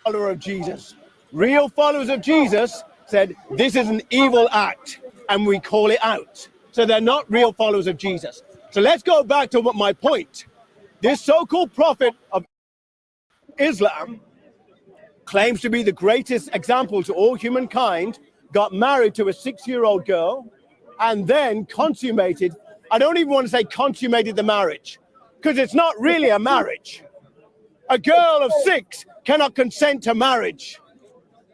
follower of Jesus. Real followers of Jesus said, this is an evil act, and we call it out. So they're not real followers of Jesus. So let's go back to my point. This so-called prophet of Islam claims to be the greatest example to all humankind, got married to a 6-year-old girl, and then consummated, I don't even want to say consummated the marriage, because it's not really a marriage. A girl of 6 cannot consent to marriage.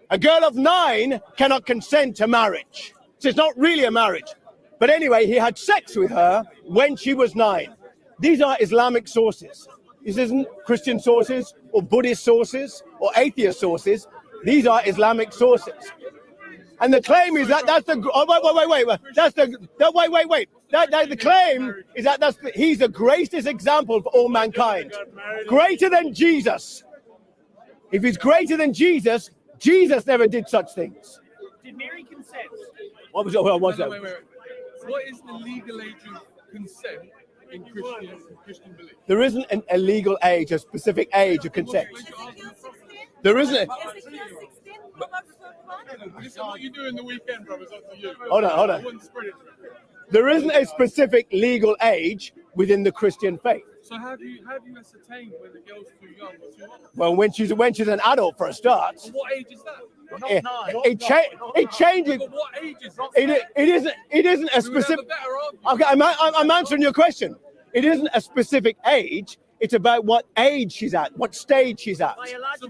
A girl of 9 cannot consent to marriage. So it's not really a marriage. But anyway, he had sex with her when she was 9. These are Islamic sources. This isn't Christian sources or Buddhist sources or atheist sources. These are Islamic sources. And the claim is that that's the the claim is that he's the greatest example for all mankind, greater than Jesus. If he's greater than Jesus, Jesus never did such things. Did Mary consent? What was that? What is the legal age of consent in Christian belief? There isn't a legal age, a specific age of consent. There isn't. Listen, what you do in the weekend, brother, is up to you. Hold on. There isn't a specific legal age within the Christian faith. So how do you ascertain when the girl's too young or too old? Well, when she's an adult for a start. What age is that? It changes. But what age is that? It isn't a specific. Okay, I'm answering your question. It isn't a specific age. It's about what age she's at, what stage she's at.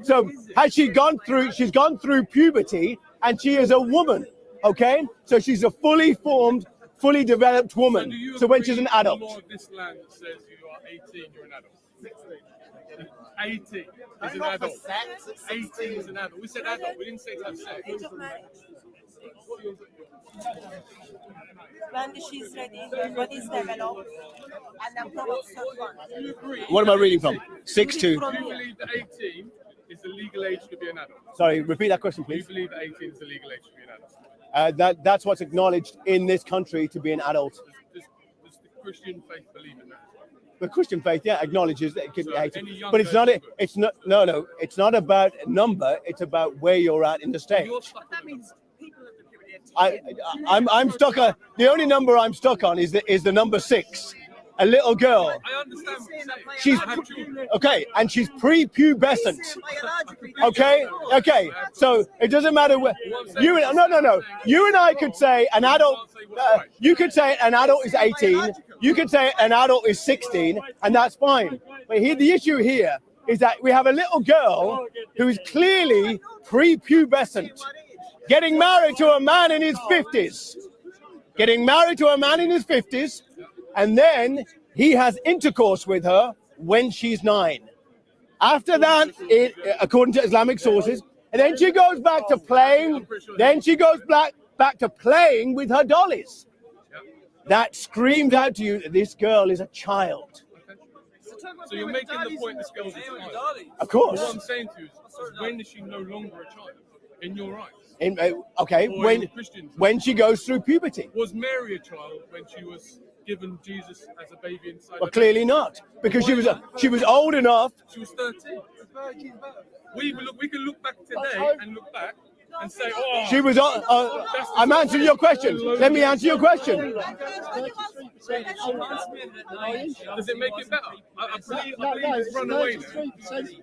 So has she gone through? She's gone through puberty, and she is a woman. Okay, so she's a fully formed, fully developed woman. So when she's an adult. The law of this land says you are 18, you're an adult. 18 is an adult. 18 is an adult. We said adult. We didn't say to have sex. When she's ready, body is developed, and then Proverbs 31. What am I reading from? 6 to. Do you believe that 18 is the legal age to be an adult? Sorry, repeat that question, Do you please. believe that 18 is the legal age to be an adult? That's what's acknowledged in this country to be an adult. Does the Christian faith believe in that? The Christian faith, yeah, acknowledges that it could be So 18, any young but it's not. person could. It's not. No. It's not about number. It's about where you're at in the stage. That means people at the puberty I'm stuck on the only number I'm stuck on is the number 6. A little girl. I understand what you're saying. She's I have children. okay, and she's prepubescent. Okay. So it doesn't matter where you. No. You and I could say an adult. You could say an adult is 18. You could say an adult is 16, and that's fine. But here, the issue here is that we have a little girl who is clearly prepubescent, getting married to a man in his 50s. Getting married to a man in his 50s, and then he has intercourse with her when she's 9. After that, according to Islamic sources, and then she goes back to playing. Then she goes back to playing with her dollies. That screams out to you that this girl is a child. So you're making the point this girl's a child. Of course. What I'm saying to you is when is she no longer a child in your eyes? Okay, Or in Christians? when she goes through puberty. Was Mary a child when she was given Jesus as a baby inside? Well, clearly not, because she was old enough. She was 13. We can look back today and look back and say, oh, She was. I'm answering your question. Let me answer your question. does it make it better? I believe it's run away now.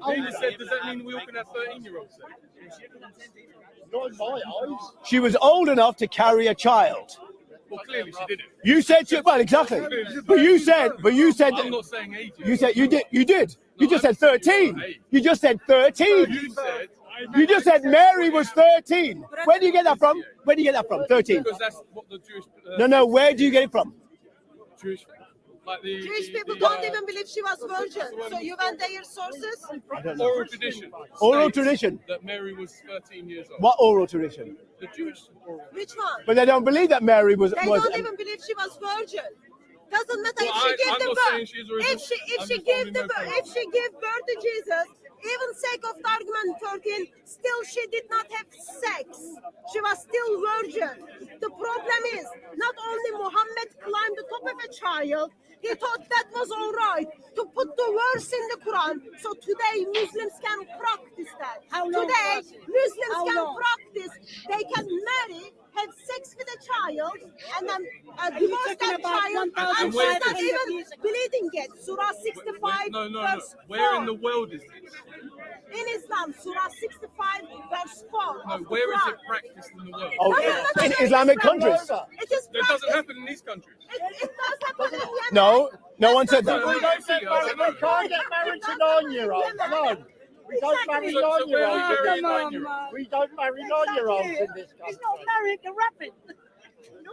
David said, does that mean we all can have 13-year-olds then? She was old enough to carry a child. Well, clearly she didn't. You said well, exactly. But you said I'm not saying age. you said you did. You just said 13. You just said 13. You just said Mary was 13. Where do you get that from? 13. Because that's what the Jewish. No. Where do you get it from? Jewish. Like the Jewish people don't even believe she was virgin. So you went their sources? I don't know. oral tradition. Oral states tradition. That Mary was 13 years old. What oral tradition? The Jewish oral. Which one? But they don't believe that Mary was. They don't even believe she was virgin. Doesn't matter Well, if she I'm gave the not birth. saying she's virgin. If I'm she just gave holding the no birth, comment. if she gave birth to Jesus, even sake of the argument 13, still she did not have sex. She was still virgin. The problem is not only Muhammad climbed the top of a child, he thought that was all right to put the verse in the Quran. So today Muslims can practice that. Today, Muslims How can long? practice, they can marry, have sex with a child, and then divorce talking that about child, and 1,500 she's not years even ago? bleeding yet. Surah 65, No. verse Where 4. in the world is this? In Islam, Surah 65, verse 4. No, of the where is Quran. it practiced in the world? Oh, Doesn't in matter Islamic Islam. countries. It is It doesn't practiced. happen in these countries. It does happen in Yemen. No one said No, that. no, We don't see, get I married. don't We know. can't get married to 9-year-olds. No, we don't marry So where are 9-year-olds. you in marrying this- 9-year-olds? We don't marry 9-year-olds in this It's country. not married, they're rapping.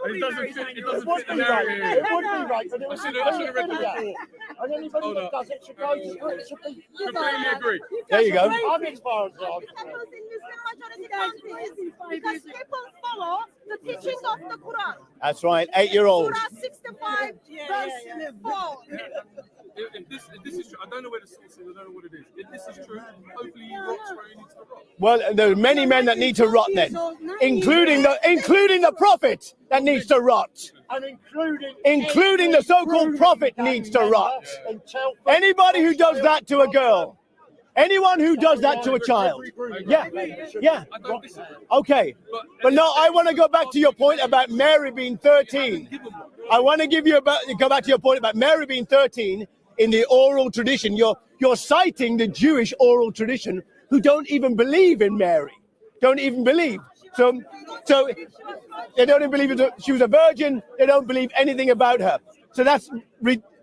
It doesn't fit. It It doesn't would fit the be right. narrative. It would be right, but it I was should have read the that. report. And anybody Hold that up. does it should go to it should be. Completely agree. There you go. I'm as far as I'm It happens in Muslim majority countries because people follow the teaching of the Quran. That's right, 8-year-old. Surah 65, verse 4. If this is true, I don't know where the source is. I don't know what it is. If this is true, hopefully he rots where he needs to rot. Well, there are many men that need to rot then, including the prophet that needs to rot. and Including the so-called prophet needs to rot. Until Anybody who does that to a girl, anyone who does that to a child, yeah. I don't disagree. Okay, but no, I want to go back to your point about Mary being 13. I want to go back to your point about Mary being 13 in the oral tradition. You're citing the Jewish oral tradition, who don't even believe in Mary, don't even believe. So they don't even believe she was a virgin. They don't believe anything about her. So that's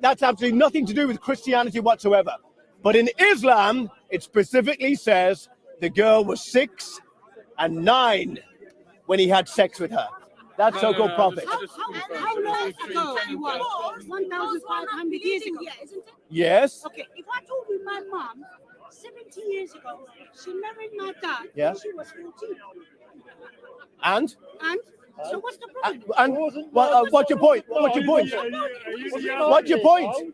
absolutely nothing to do with Christianity whatsoever. But in Islam, it specifically says the girl was 6 and 9 when he had sex with her. That so-called prophet. How long ago it was? 1,500 years ago, isn't it? Yes. Okay, if I told you my mom, 70 years ago, she married my dad Yeah. when she was 14. And So what's the problem? what's your point? What's your point? What's your point?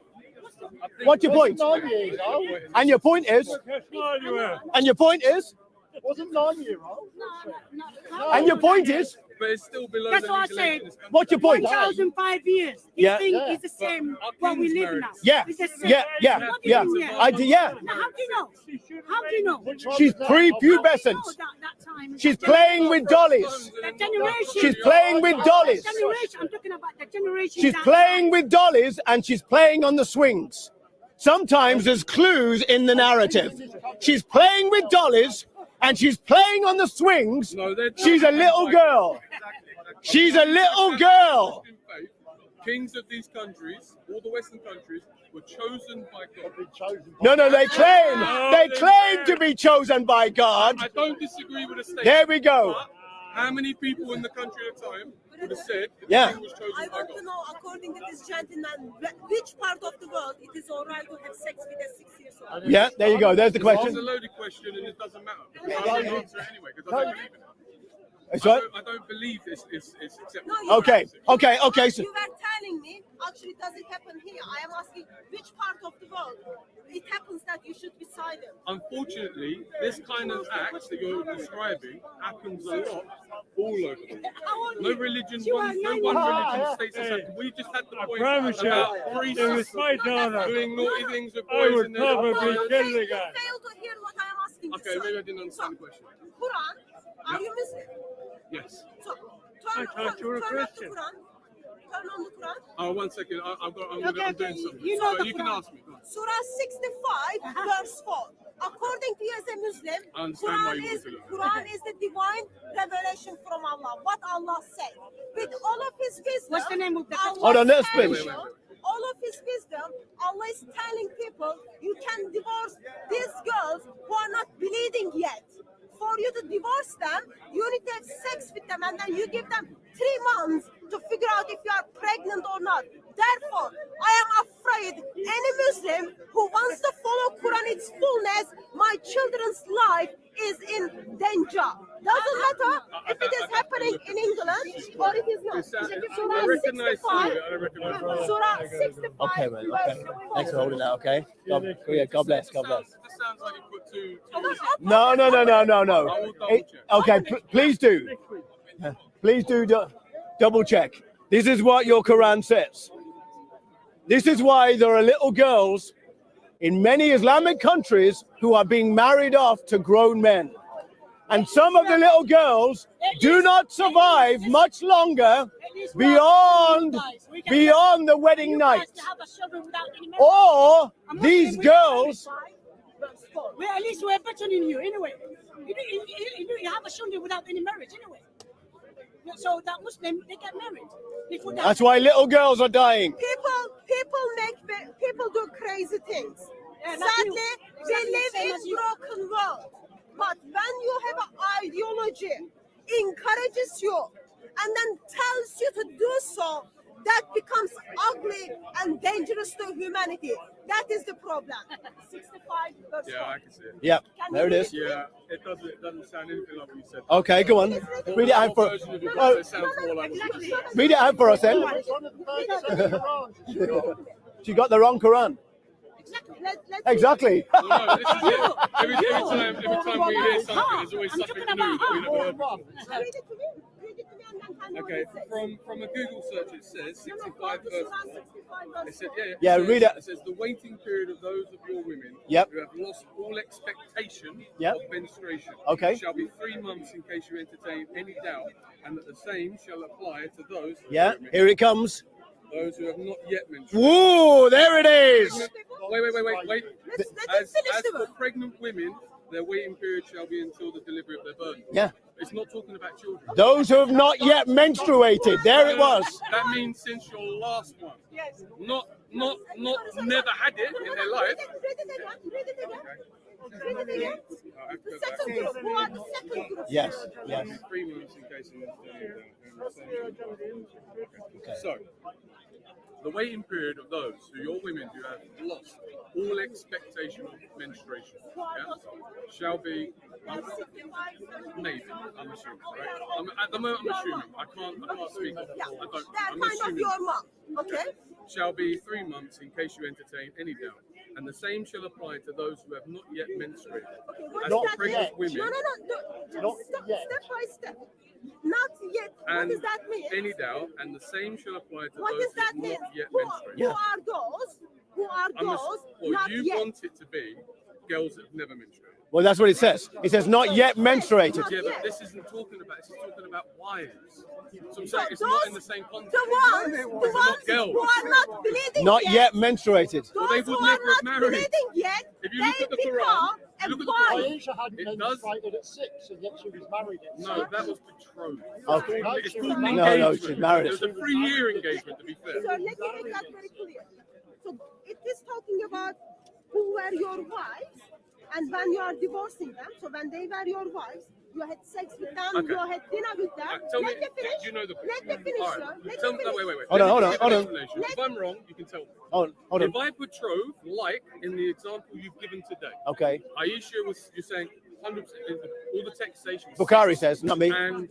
What's your point? 9 years old. And your point is? And your point is? It wasn't 9-year-old. No. And your point is? But it's still below That's the what I legal said. age in this country. What's your point? 1,005 years. You Yeah. think Yeah. it's the same But what we King's live marriage. now? Yeah. It's the same. Yeah. What do you mean, yeah? I do. Yeah. Now, how do you know? How do you know? She's How do you know prepubescent. that time? She's playing with dollies. That generation. She's playing with dollies. That generation. I'm talking about the generation. She's that- playing with dollies and she's playing on the swings. Sometimes there's clues in the narrative. She's playing with dollies and she's playing on the swings. No, they're- She's a little girl. She's a little girl. Kings of these countries, all the Western countries, were chosen by God. No, they claim to be chosen by God. I don't disagree with the statement. There we go. But how many people in the country at the time would have said that Yeah. the king was chosen I by want to God? know, according to this gentleman, which part of the world it is all right to have sex with a 6 years old? Yeah, there you go. There's the It's a question. loaded question and it doesn't matter. I'm going to answer it anyway because I don't believe it. That's right. I don't believe it's acceptable. No, you Okay. So You were telling me, actually, does it happen here? I am asking, which part of the world it happens that you should be silent? Unfortunately, this kind of act that you're describing happens a lot all over the world. No religion, no one religion states this. We just had the point promise you, about priests it was my daughter. doing naughty things with I boys would in their probably lives. kill You the guy. fail to hear what I am asking. Okay, maybe I didn't understand the question. Quran, are you Muslim? Yes. So, I thought you were a turn on the Christian. Quran. Turn on the Quran. Oh, 1 second. I'm Okay, doing something. you know So the you can Quran. ask me. Go on. Surah 65, verse 4. According to you as a Muslim, I understand why you want to do that. Quran is the divine revelation from Allah. What Allah said. With all of his wisdom. What's the name of the- Allah Hold on, let's is finish. telling- All of his wisdom, Allah is telling people you can divorce these girls who are not bleeding yet. For you to divorce them, you need to have sex with them and then you give them 3 months to figure out if you are pregnant or not. Therefore, I am afraid any Muslim who wants to follow Quran its fullness, my children's life is in danger. Doesn't matter if it is happening in England or it is not. I recognize some of it. I recognize some of it. Surah 65. Okay, man. Okay. Thanks for holding that. Okay. God bless. God bless. This sounds like you put two. No. Okay, please do. Please do double check. This is what your Quran says. This is why there are little girls in many Islamic countries who are being married off to grown men. And some of the little girls do not survive much longer beyond the wedding night. Or these girls, Well, at least we're better than you anyway. You have a children without any marriage anyway. So that Muslim, they get married. Before that. that's why little girls are dying. People do crazy things. Yeah, not Sadly, you. we Exactly live the same in as you. broken world. But when you have an ideology, encourages you, and then tells you to do so, that becomes ugly and dangerous to humanity. That is the problem. 65 verse Yeah, I 4. can see it. Yeah, there it is. Yeah, it doesn't sound anything like what you said. Okay, go on. Read it out for Version of it oh, sounds more like read it out for us then. It's one of the verses in the Quran. She got the wrong Quran. Let's Exactly. Well, no, this is it. Every time we hear something, there's always I'm something talking new about that we never heard One. before. read it to me. Read it to me and then tell me what Okay, it says. from a Google search, it says 65 verse. It said, Yeah, says- read it. It says the waiting period of those of your women Yep. who have lost all expectation Yep. of menstruation Okay. shall be 3 months in case you entertain any doubt, and that the same shall apply to those Yeah, here it comes. those who have not yet menstruated. Woo, there it is. Wait. Let's As finish the for verse. pregnant women, their waiting period shall be until the delivery of their birth. Yeah. It's not talking about children. Those who have not yet menstruated. There it was. That means since your last one. Yes. Not never had it in their life. Read it again. Read it again. Read it again. I have to The go back. second group. Who are the second group? Yes, yes. 3 months in case you So, the waiting period of those who your women who have lost all expectation of menstruation, yeah, shall be maybe. I'm assuming, right? At the moment, I'm assuming. I can't speak. Yeah, I don't. they're I'm kind of assuming. your mom. Okay? Shall be 3 months in case you entertain any doubt, and the same shall apply to those who have not yet menstruated. What As does for that pregnant mean? women, No. Step by step. Not yet. What and does that mean? any doubt, and the same shall apply to What those does who have that mean? not yet Who menstruated. are those? Who are those? Well, Not you yet. want it to be girls that have never menstruated. Well, that's what it says. It says not yet menstruated. Yeah, but this isn't talking about. This is talking about wives. So I'm So saying it's not in those- the same context. The ones girls. who are not bleeding Not yet menstruated. Those Well, they who would are never have not married. bleeding yet, If you look they at the become Quran, a you look at the Quran, wife. Aisha hadn't It does- menstruated at 6, and yet she was married at 6. No, that was betrothed. Okay. It's called an No, engagement. she's married. It was a 3-year engagement, to be fair. So let me make that very clear. So it is talking about who were your wives, and when you are divorcing them, so when they were your wives, you had sex with them, Okay. you had dinner with them. Tell me, Let me finish. do you know the Let me finish, All sir. right. Let Tell me me, finish. wait. Hold on, Let me hold on, give hold an on. explanation. If I'm wrong, you can tell me. Hold on. If I betrothed, like in the example you've given today, Okay. Aisha was, you're saying 100%, all the text says she was Bukhari says, not me. and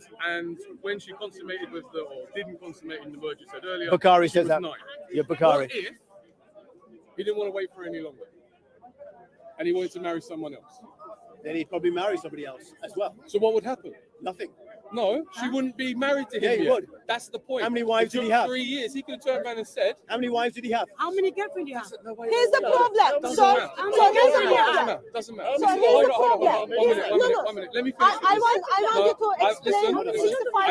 when she consummated with the, or didn't consummate in the word you said earlier, Bukhari she says was that. 9. Yeah, What Bukhari. if he didn't want to wait for any longer? And he wanted to marry someone else? Then he'd probably marry somebody else as well. So what would happen? Nothing. No, she wouldn't be married to him Yeah, he yet. would. That's the point. How many wives It did he took have? 3 years. He could have turned around and said, How many wives did he have? How many girlfriends do you have? Here's the problem. doesn't So matter. listen. Doesn't matter. So Listen, here's hold the on, hold on. problem. One minute. Let me finish. I want you to explain Listen, the 65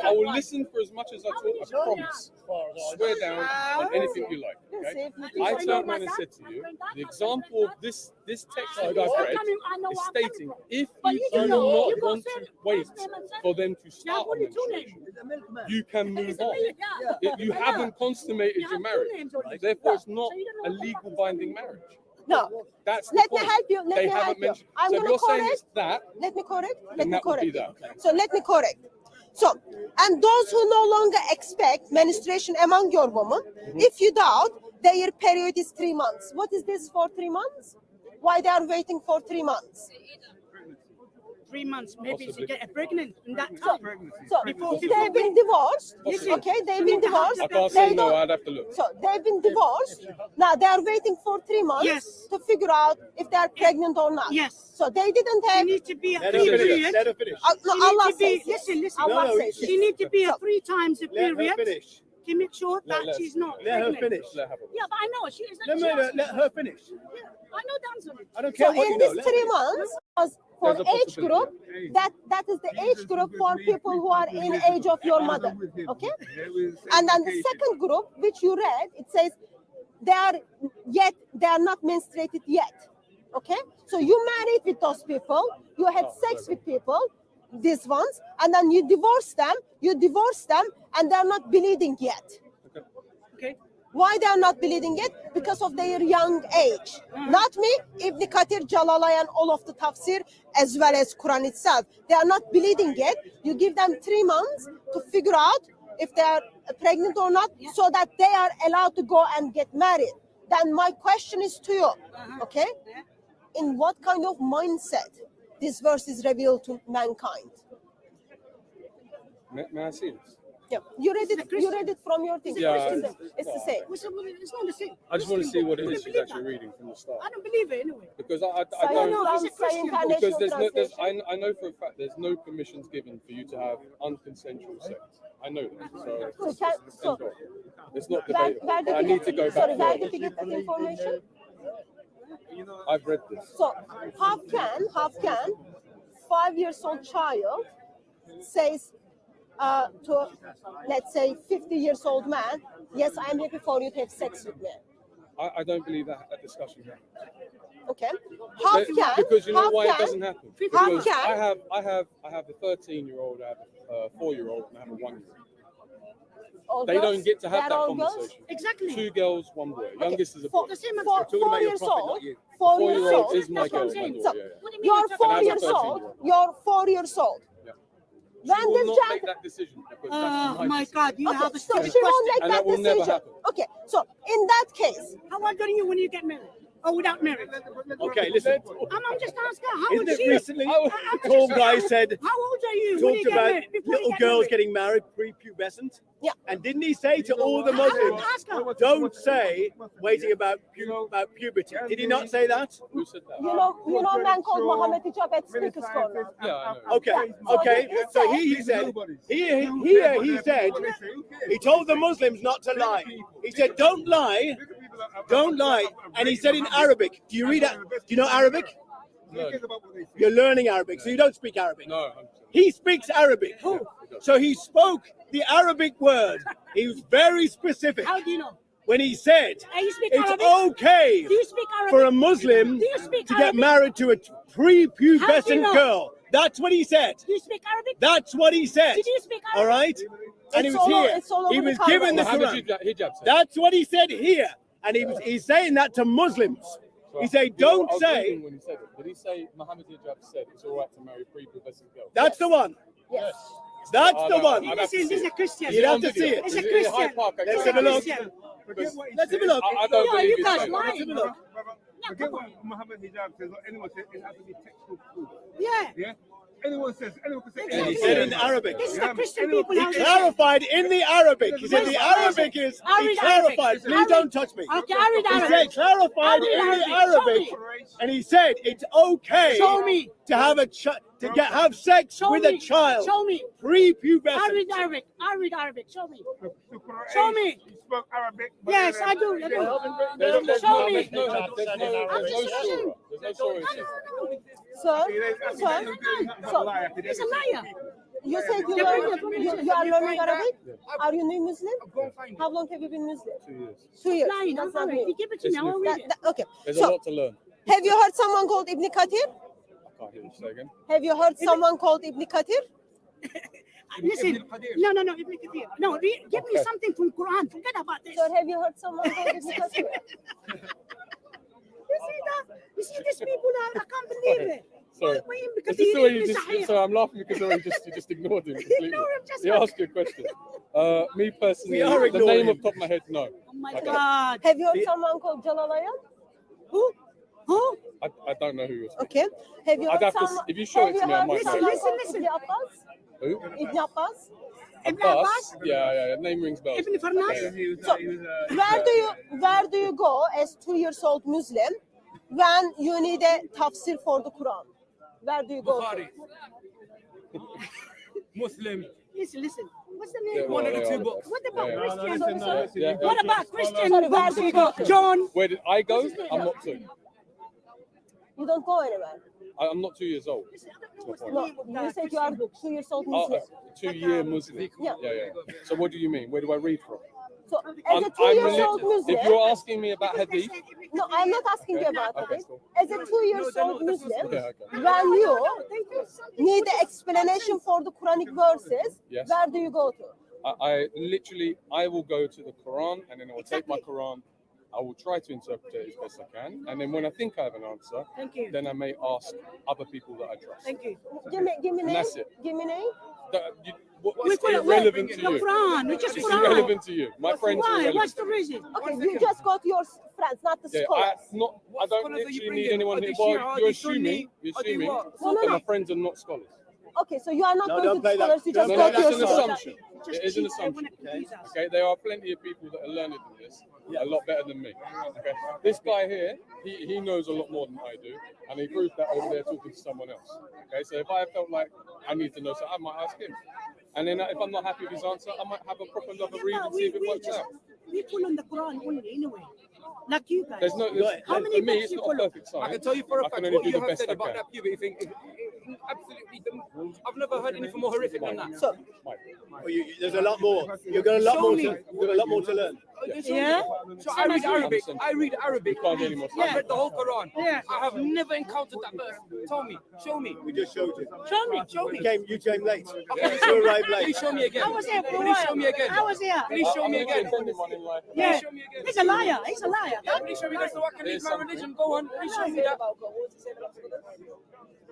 I will listen for as much as I talk. I promise. Swear down on anything you like. Okay? I turned around and said to you, the example of this text that I've read is stating if you do not want to wait for them to start a menstruation, you can move on. You haven't consummated your marriage. Therefore, it's not a legal binding marriage. No. That's the Let me point. help you. Let They me help haven't you. mentioned. I'm So if gonna you're saying correct. it's that, Let me correct. Let then me that would be correct. that. So let me correct. So, and those who no longer expect menstruation among your women, if you doubt, their period is 3 months. What is this for 3 months? Why they are waiting for 3 months? 3 months, maybe Possibly. to get pregnant in that time. So Before they've been divorced. Listen, Okay, they've been divorced. I can't They say no. don't- I'd have to look. So they've been divorced. Now they are waiting for 3 months Yes. to figure out if they are pregnant or not. Yes. So they didn't She have. needs to be a Let her free finish. period. Let her finish. No, She Allah need to be, says. listen. No, Allah no, says. She need to be a 3 times a Let her period finish. to make sure that let's- she's not Let her pregnant. finish. Let her have a Yeah, but I know she is. Let her finish. Yeah, I know the answer. I don't So care what you in know. this Let her 3 finish. months was for There's a age possibility. group, that is the age group for people who are in age of your mother. Okay? And then the second group, which you read, it says they are not menstruated yet. Okay? So you married with those people, you had sex with people, these ones, and then you divorce them, and they're not bleeding yet. Okay. Why they are not bleeding yet? Because of their young age. Not me, Ibn Kathir, Jalalayan, all of the tafsir, as well as Quran itself. They are not bleeding yet. You give them 3 months to figure out if they are pregnant or not, so that they are allowed to go and get married. Then my question is to you, okay? In what kind of mindset this verse is revealed to mankind? May I see this? Yeah, you read it from your thing. Yeah, It's the same. It's not the same. I just want to see what it I is don't she's believe actually that. reading from the start. I don't believe it anyway. Because I So don't. you know, It's a Christian book. Because International Translation. I know for a fact there's no permissions given for you to have unconsensual sex. I know that. So it's not Where debatable. did I you need to get, go sorry, back. where did you get that information? I've read this. So how can 5 years old child says to, let's say, 50 years old man, yes, I am happy for you to have sex with me. I don't believe that discussion happens. Okay. How can? Because you know how why can, it doesn't happen. How Because can? I have a 13-year-old, I have a 4-year-old, and I have a 1-year-old. all They girls? don't get to have They're that all girls? conversation. Exactly. 2 girls, 1 boy. Youngest is a boy. The same Four, answer. 4 years old. 4 years 4-year-old old. is my That's what I'm girl, my saying. daughter. So, Yeah. What do you mean You're it's 4 And I have a years old. 13-year-old. You're 4 years old. Yeah. When She will this not gent- make that decision because Oh that's my decision. God, you Okay, have a so stupid she won't question. make And that that will never decision. happen. Okay, so in that case, How old are you when you get married? Or without marriage? Okay, listen. I'm just asking her. How Isn't old it she? recently I'm a tall just guy asking, said, how old are you when you talked get about married? Before you little get girls married? getting married pre-pubescent? Yeah. And didn't he say to all the I want Muslims, to ask her. don't say waiting about puberty? Did he not say that? Who said that? you know a man called Mohammed Hijab at Speaker's Corner. Yeah, I know. Okay, So okay. he So said- he said, here he said, he told the Muslims not to lie. He said, don't lie, and he said in Arabic. Do you read that? Do you know Arabic? No, You're learning Arabic, so you don't speak Arabic. no. He speaks Arabic. So he spoke the Arabic word. He was very specific How do you know? when he said You speak it's Arabic? okay Do you speak Arabic? for a Muslim Do you speak to get Arabic? married to a How do pre-pubescent you know? girl. That's what he said. Do you speak Arabic? That's what he said. Did you speak All Arabic? right? And he It's was all here. it's all He over was the given the Quran. Mohammed Quran. Hijab said. That's what he said here. And he's saying that to Muslims. He said, I don't was say, reading when he said it. Did he say Mohammed Hijab said it's all right to marry pre-pubescent girls? that's the one. Yes. That's Oh, the no, one. I'd have to This see is a it. Christian. You'd have On to video. see it. It's a Is it in Christian. Hyde Park? Let's It's have a a look. Christian. Because Let's have a look. I don't Yeah, believe you he's guys saying lying. that. Let's have a look. Forget what Muhammad Hijab says or anyone says, it has to be textual proof. Yeah. Yeah? Anyone can say And he anything. said in Arabic. This is the Christian people. He how they say. clarified in the Arabic. He said the Arabic is, I he read clarified. Arabic. Please don't touch me. Okay, I read He said Arabic. clarified I read in the Arabic. Arabic, and he said it's okay Show me. to have have sex Show with me. a child Show me. I pre-pubescent. read Arabic. I read Arabic. Show me. Show me. You spoke Arabic. but Yes, then- I do. I do. There's Show no me. surah. There's no surah. There's no surah. So, It's a liar. you said you are learning Arabic? Are you new Muslim? How long have you been Muslim? 2 years. 2 years. Lying. That's I'm not lying. new. You give it to me. I will read it. Okay. There's a So, lot to learn. have you heard someone called Ibn Kathir? I can't hear you say again. Have you heard someone called Ibn Kathir? Listen. No. Ibn Kathir. No, give me something from Quran. Forget about this. Sir, have you heard someone called Ibn Kathir? You see that? You see these people that I can't believe it. Sorry. Wait, It's because just the way you Ibn just. Sahih. So I'm laughing because you just ignored him completely. Ignore him, just He like- asked you a question. Me personally, We are the ignoring name him. off the top of my head, no. Oh my Okay. God. Have you heard someone called Jalalayan? Who? I don't know who you're speaking. Okay. Have you I'd heard have to someone? if you show have it to you me, I heard might know. someone Listen, called listen. Ibn Abbas? Who? Ibn Abbas? Ibn Abbas? Abbas? Yeah. Name rings bells. Ibn Farnas? So, where do you go as 2 years old Muslim when you need a tafsir for the Quran? Where do you go? To? Muslim. Listen. What's the name? Yeah, One of the they two are. books. What about Yeah. Christian? Yeah. What about Christian? Sorry, where do you go to? John. Where did I go? I'm not 2. You don't go anywhere. I'm not 2 years old. That's my point. No, you said you are 2 years old Muslim. 2-year Muslim. Yeah. So what do you mean? Where do I read from? So as a 2 years old Muslim, If you're asking me about hadith, no, I'm not asking you about Okay, it. cool. As a 2 years old Muslim, okay. when you need the explanation for the Quranic verses, Yes. where do you go to? I will go to the Quran and then I will take my Quran. I will try to interpret it as best I can, and then when I think I have an answer, then I may ask other people that I trust. Thank you. Give me And name. that's it. Give me name. What's irrelevant to The you? Quran. It's just It's Quran. irrelevant to you. My friends are Why? irrelevant. What's the reason? Okay, you just go to your friends, not the Yeah, scholars. I don't literally need anyone here. Well, you're assuming No, no, that no. my friends are not scholars. Okay, so you are not No, going don't to play the that. scholars, you just No, go no, to that's your an scholars. assumption. It is an assumption. Okay, there are plenty of people that are learned in this a lot better than me. Okay, this guy here, he knows a lot more than I do, and he proved that over there talking to someone else. Okay, so if I felt like I need to know something, I might ask him. And then if I'm not happy with his answer, I might have a proper another read and see if it works out. We follow the Quran only anyway. Like you guys. There's no, How for many me, books it's you not a follow? perfect science. I can tell you for a I fact can only what do you the have best said I about can. that puberty thing is absolutely. I've never heard anything more horrific than that. So, Well, there's a lot more. You've got a lot more. You've got a lot more to learn. Yeah? So I read Arabic. I read Arabic. Can't get any more I've read the whole Quran. Yeah. I have never encountered that verse. Tell me. Show me. We just showed you. Show me. Show me. You came late. Okay, You arrived late. Please show me again. I was here for a Please show me while. again. I was here. Please show me again. Yeah. Show me again. He's a liar. He's a liar. Yeah, please show me that so I can leave my religion. Go on. Please show me that.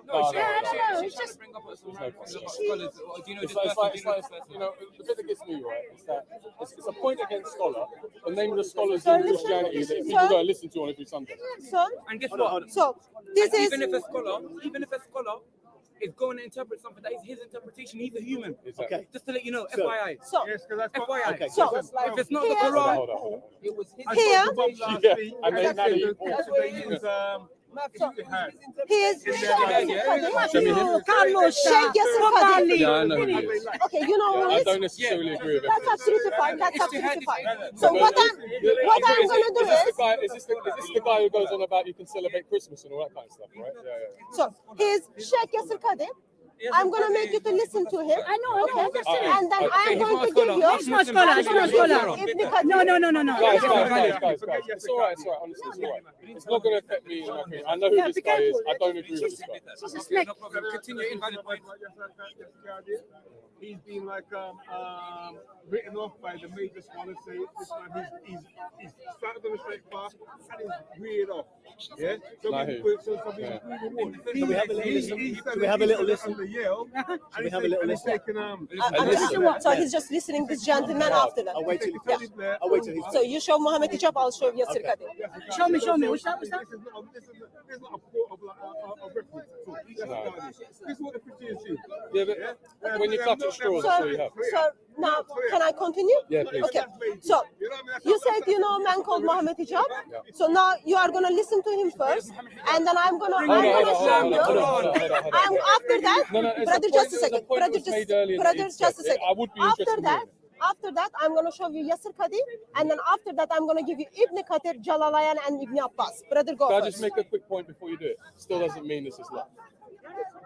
No, Yeah, I don't know. she's It's trying to just bring up some scholars. Do you know It's this like, person? you know, the bit that gets me right is that it's a point against scholar. The name of the scholars So in listen, Christianity that so- people don't listen to on every Sunday. so, And guess what? so this is Even if a scholar is going to interpret something that is his interpretation, he's a human. Okay. Just to let you know, So- FYI. so Yes, because that's FYI. Okay. So- If it's not the Here- Quran, Hold on. it was his Here- Yeah, and then now they you use jihad. he is Show me him. Carlos. Sheikh Yasser Qadhi. Yeah, I know who he is. Okay, you know who I he is? don't necessarily agree with it. That's absolutely fine. That's absolutely fine. So But what I'm is gonna do this is, the guy? Is this the guy who goes on about you can celebrate Christmas and all that kind of stuff, right? Yeah. so he's Sheikh Yasser Qadhi. I'm gonna make you to listen to him. I know. Okay, and then Okay, I'm he's going not to a give scholar. you. He's not scholar. He's not scholar. Ibn Qadhi. No. Guys, it's all right. Honestly, it's all right. It's not going to affect me. I know who Yeah, this be guy is. careful. I don't agree with this guy. She's a snake. no problem. Continue invalid point. He's been like written off by the major scholars. Say this man, he's started on the straight path and he's veered off. Yeah. So Like we who? so we Yeah. Can we have a little listen? Can we have a little listen? Under Yale, we have a little listen? So he's just listening this gentleman after that. I'll wait till Yeah. I'll wait till he's So you show Muhammad Hijab, I'll show Yasser Qadhi. Show me. What's that? This is not a quote of reference. This is what the Christians do. Yeah, but when you clutch at straws, that's all you have. So now, can I continue? Yeah, please. Okay. So you said you know a man called Muhammad Hijab. So now you are gonna listen to him first, and then I'm gonna show you. I'm after that, brother, just a second. Brother, just a second. I would be interested in After that, I'm gonna show you Yasser Qadhi, and then after that, I'm gonna give you Ibn Kathir, Jalalayan, and Ibn Abbas. Brother, go Can I first. just make a quick point before you do it? Still doesn't mean this is love.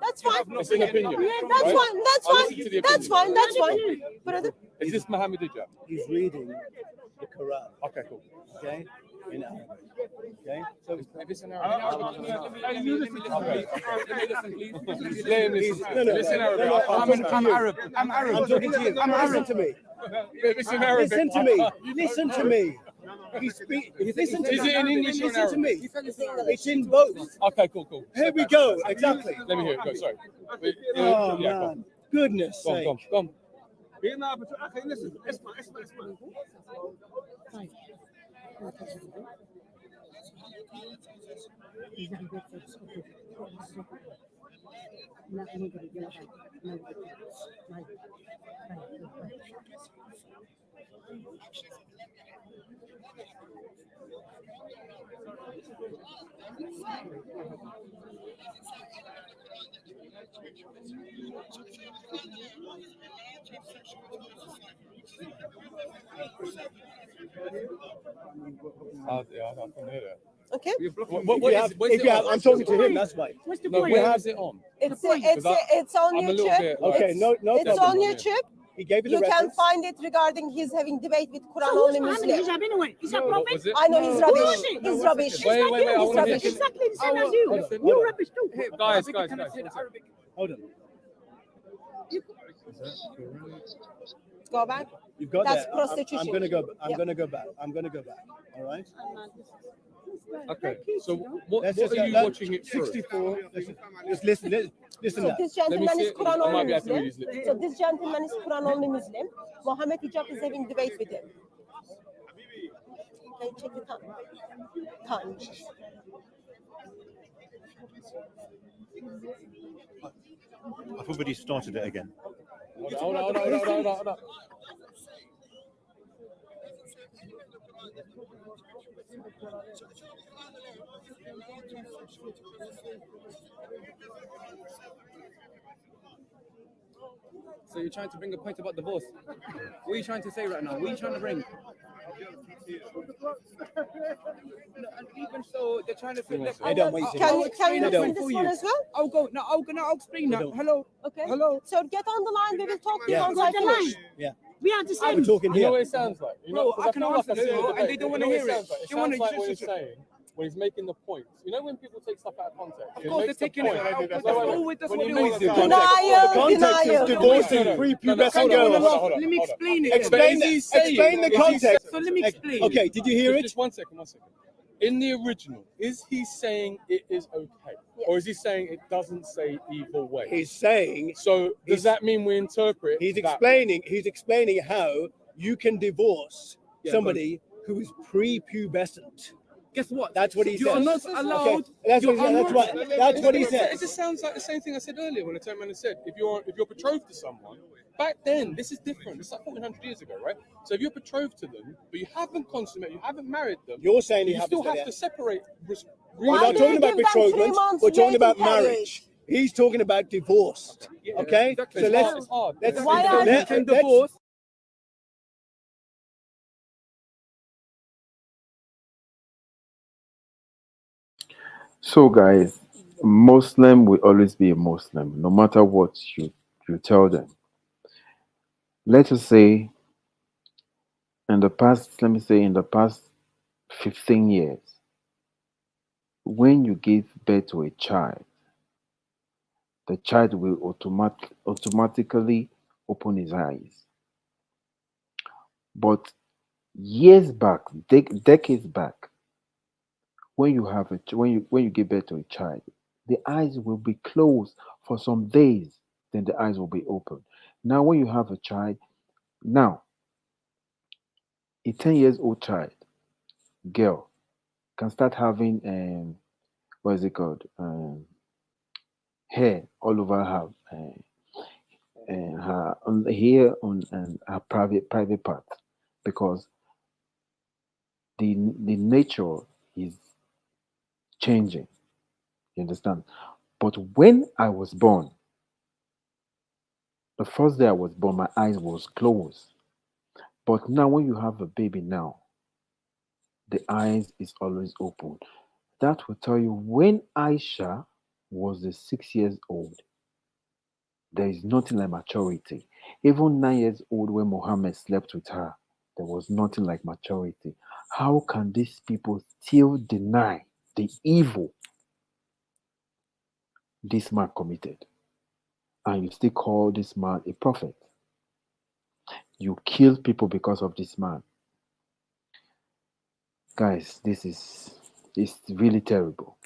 That's fine. It's an opinion. That's right? fine. That's I'll fine. listen to the That's opinion. fine. That's fine. Brother, Is this Muhammad Hijab? He's reading the Quran. Okay, cool. Okay. In Arabic. Okay. So If it's in Arabic, Let me listen, please. let him listen. No, no, Listen no, Arabic. no, I'm Arab. I'm Arab. I'm talking to you. Listen to me. If it's in Arabic. Listen to me. Listen to me. Listen to Is it in English or in Listen to Arabic? me. It's in both. Okay, cool. Here we go. Exactly. Let me hear it. Go, sorry. Oh Yeah, go on. man. Goodness Go on, sake. go on, go on. Okay, listen. Esma. Yeah, I can hear that. Okay. I'm talking to him, that's why. What's the No, point? where is it on? It's point? it's on I'm a little YouTube. bit like, Okay, no It's problem. on YouTube. He gave you You the can reference. find it regarding his having debate with Quran So who's only Muhammad Muslim. Hijab anyway? He's a what prophet. was it? I know he's Who rubbish. is it? He's rubbish. It's Wait, like wait, you. wait, I He's wanna rubbish. hear- Exactly the same Oh, as you. listen, You're hold on. rubbish too. Guys, Can I say guys. the Arabic? Hold on. Go back. You've got That's that. prostitution. I'm gonna go. I'm Yeah. gonna go back. I'm gonna go back. All right. Okay, so what Let's are just you let- watching it through? 64. Just listen. Listen. So Now. this Let me gentleman see is it. Quran I might only be able to read Muslim. his lips. So this gentleman is Quran only Muslim. Mohammed Hijab is having debate with him. Okay, check the time. Time. I've already started it again. Hold on. So you're trying to bring a point about divorce? What are you trying to say right now? What are you trying to bring? No, and even so, they're trying to feel like. They don't wait to Can hear. you can you They look don't. for this one as well? I'll explain now. don't. Hello. Okay. Hello. So get on the line. We will talk to you Yeah. once I Get on the finish. line. Yeah. We are the We're same. talking You know here. what it sounds like? You know, No, 'cause I can feel like answer I see this, it and debate. they don't wanna You know hear what it. sounds like? It They wanna sounds like just- what he's saying when he's making the points. You know when people take stuff out of context? Of course, they're taking it out. That's always When what you they make always the do. Denial, Context denial. is divorcing No, no. prepubescent Hold on, girls. hold on. Let me explain it. Explain Is he saying- explain the is he context. So let me explain. Okay, did you hear it? Just 1 second. In the original, is he saying it is okay? Or is he saying it doesn't say either way? He's saying So does that mean we interpret he's that explaining how you can divorce somebody who is prepubescent. Guess what? That's what he You are says. not allowed. Okay, that's you what, are that's not- what, that's what he It says. just sounds like the same thing I said earlier when the term man said, if you're betrothed to someone, back then, this is different. It's like 1400 years ago, right? So if you're betrothed to them, but you haven't consummated, you haven't married them, You're saying you you still haven't have to separate. We're Why not do talking you about give them 3 betrothment. months We're talking waiting about period? marriage. He's talking about divorced. Okay, exactly. so It's let's It's hard. let's Why are You let- can let's- divorce. So, guys, Muslim will always be a Muslim, no matter what you tell them. Let us say, in the past 15 years, when you give birth to a child, the child will automatically open his eyes. But years back, decades back, when you give birth to a child, the eyes will be closed for some days, then the eyes will be open. Now, when you have a child, now a 10 years old child, girl, can start having what is it called? Hair all over her her on the hair on and her private part, because the nature is changing. You understand? But when I was born, the first day I was born, my eyes was closed. But now when you have a baby now, the eyes is always open. That will tell you when Aisha was the 6 years old, there is nothing like maturity. Even 9 years old, when Muhammad slept with her, there was nothing like maturity. How can these people still deny the evil this man committed? And you still call this man a prophet? You kill people because of this man. Guys, it's really terrible.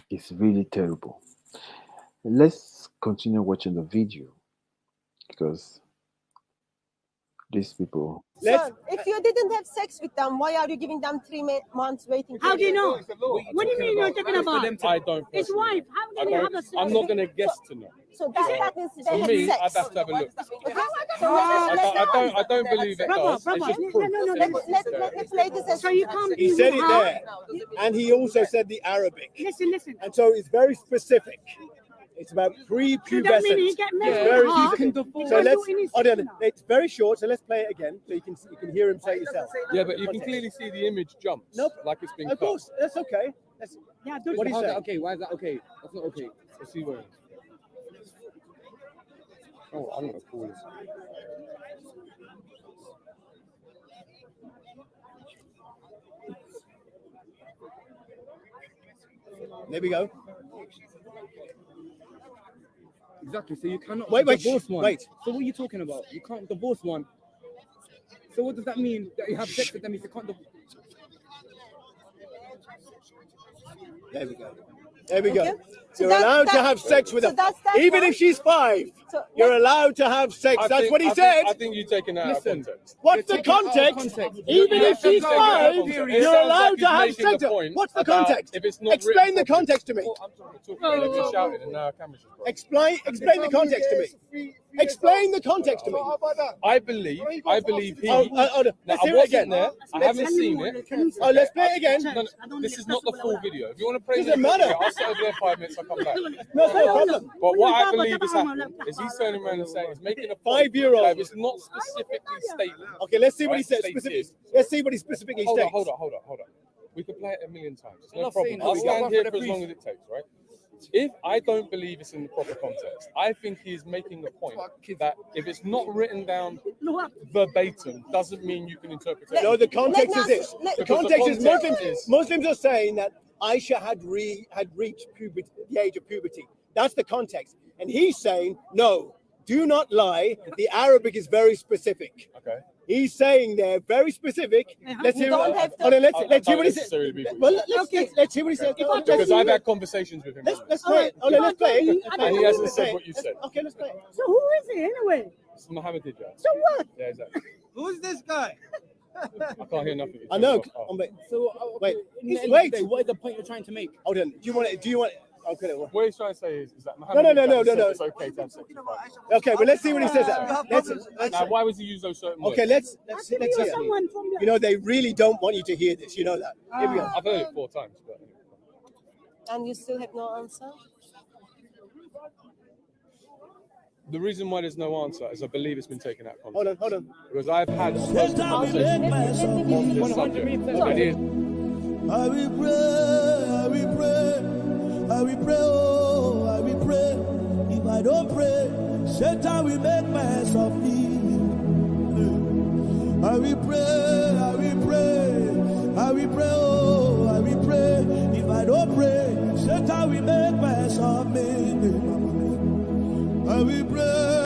It's really terrible. Let's continue watching the video, because these people. Son, if you didn't have sex with them, why are you giving them 3 months waiting? How do you know? What What do you mean you're talking about? I don't. His wife. How I can you have don't. a I'm not going to guess to know. So that means they For have me, sex. I'd have to have a look. Okay? I don't believe it does. Brother, It's just proof. Let's play this. So you can't be He said it how? there, and he also said the Arabic, Listen. and so it's very specific. It's about So that means he prepubescent. get It's married. very Huh? specific. He So can let's. do in his Hold on. sleep now. It's very short. So let's play it again, so you can hear him say it yourself. Yeah, but you can clearly see the image jumps. Nope. Like it's been Of cut. course, that's okay. That's, Yeah, do what do you How's say? that okay? Why is that okay? That's not okay. Let's see where. Oh, I'm gonna call this. There we go. Exactly. So you cannot Wait, divorce one. wait. So what are you talking about? You can't divorce one. So what does that mean? That you have sex with them if you can't divorce? There we go. There we go. Okay. So You're that- allowed to that- have sex with so them. that's that Even one. if she's 5, So you're allowed to have sex. That's what he said. I think you're taking that out of Listen. context. What's the You're taking it out of context? context. Even You're if she's taking it out of 5, context. It you're sounds allowed like to have he's making sex. a point What's the about context? if it's not Explain written the properly. context to me. Well, I'm talking. They're just shouting and now our camera's just broken. Explain the context to me. Explain the context to me. How about that? I believe he. Oh, Now, let's I hear it wasn't again. there. I haven't seen it. Oh, let's play it again. No, this is not the full video. If you want to play Doesn't the matter. video, I'll sit over there 5 minutes. I'll come back. No, it's no problem. But what I believe is happening is he's turning around and saying, he's making a point 5-year-old. that it's not specifically stated. Okay, let's see what he Right, said. states Specific. here. Let's see what he specifically Hold states. on. We could play it a million times. It's I'm no not problem. saying I'll that. stand We'll here go for for as the long as it takes, right? If I don't believe it's in the proper context, I think he's making a point that if it's not written down verbatim, doesn't mean you can interpret it. No, the context Let is this. us- let- The Because the context is context is- Muslims are saying that Aisha had reached puberty, the age of puberty. That's the context. And he's saying, no, do not lie. The Arabic is very specific. Okay. He's saying they're very specific. Let's You hear don't what, have to- hold on, let's I hear don't what he said. necessarily be- Well, let's hear what he said. Because I've had conversations with him. Let's play it. Oh, no, let's play it. And he hasn't said what you said. Okay, let's play it. So who is he anyway? It's Mohammed Hijaz. So what? Yeah, exactly. Who's this guy? I can't hear nothing. I know. Oh. Wait, So Wait. in the end of Wait. the day, what is the point you're trying to make? hold on. Do you want? Okay. Well, What he's trying to say is that No, Mohammed no, Hijaz said no. it's okay to have sex with wives. okay, well, let's see what he says. Now, why was he use those certain words? Okay, let's Let's hear. hear someone from your... You know, they really don't want you to hear this. You know that. Here we go. I've heard it 4 times. But And you still have no answer? the reason why there's no answer is I believe it's been taken out of context. Hold on. Because I've had conversations on this subject. And it- I will pray, I will pray, I will pray, oh, I will pray. If I don't pray, Satan will make mess of me. I will pray, I will pray, I will pray, oh, I will pray. If I don't pray, Satan will make mess of me. I will pray.